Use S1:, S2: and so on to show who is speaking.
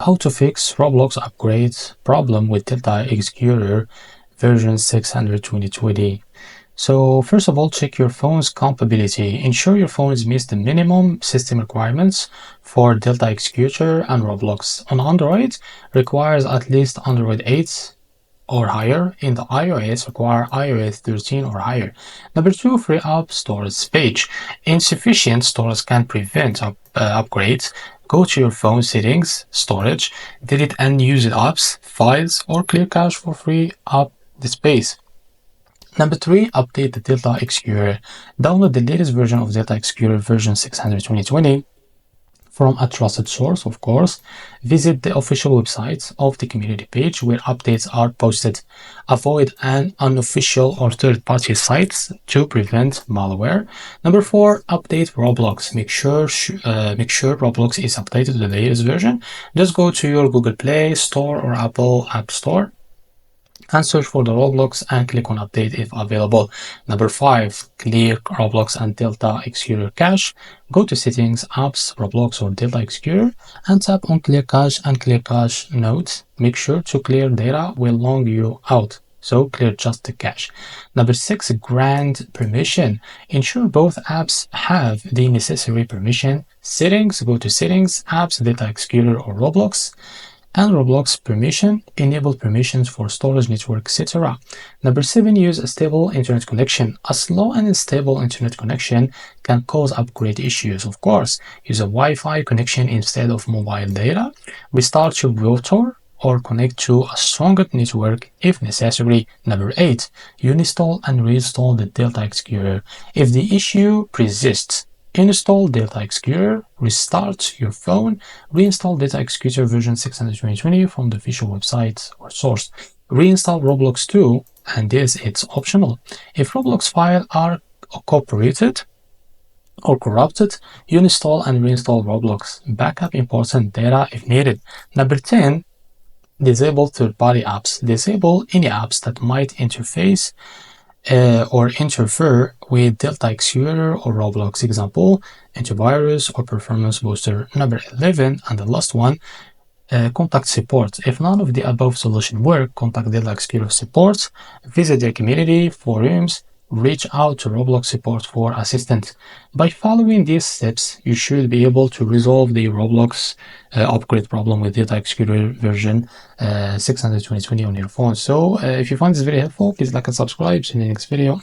S1: How to fix Roblox upgrade problem with TheRichTech version 62020. So first of all, check your phone's compatibility. Ensure your phones meets the minimum system requirements for Executor and Roblox. On Android, requires at least Android 8 or higher. In the iOS, require iOS 13 or higher. Number 2, free app stores page. Insufficient stores can prevent upgrades. Go to your phone settings, storage, delete unused apps, files, or clear cache for free up the space. Number 3, update the Executor. Download the latest version of Executor version 62020 from a trusted source, of course. Visit the official website of the community page where updates are posted. Avoid an unofficial or third-party sites to prevent malware. Number 4, update Roblox. Make sure Roblox is updated to the latest version. Just go to your Google Play Store or Apple App Store and search for the Roblox and click on update if available. Number 5, clear Roblox and Executor cache. Go to settings, apps, Roblox or Executor and tap on clear cache and clear cache note. Make sure to clear data will log you out. So clear just the cache. Number 6, grant permission. Ensure both apps have the necessary permission. Settings, go to settings, apps, Executor or Roblox. And Roblox permission, enable permissions for storage, network, etc. Number 7, use a stable internet connection. A slow and unstable internet connection can cause upgrade issues, of course. Use a Wi-Fi connection instead of mobile data. Restart your router or connect to a stronger network if necessary. Number 8, uninstall and reinstall the Executor. If the issue persists, install Executor, restart your phone, reinstall Executor version 62020 from the official website or source. Reinstall Roblox too, and this it's optional. If Roblox files are corrupted, uninstall and reinstall Roblox. Backup important data if needed. Number 10, disable third-party apps. Disable any apps that might interface or interfere with Executor or Roblox. Example, antivirus or performance booster. Number 11, and the last one, contact support. If none of the above solution work, contact Executor support, visit their community, forums, reach out to Roblox support for assistance. By following these steps, you should be able to resolve the Roblox upgrade problem with Executor version 62020 on your phone. So if you find this very helpful, please like and subscribe. See you in the next video.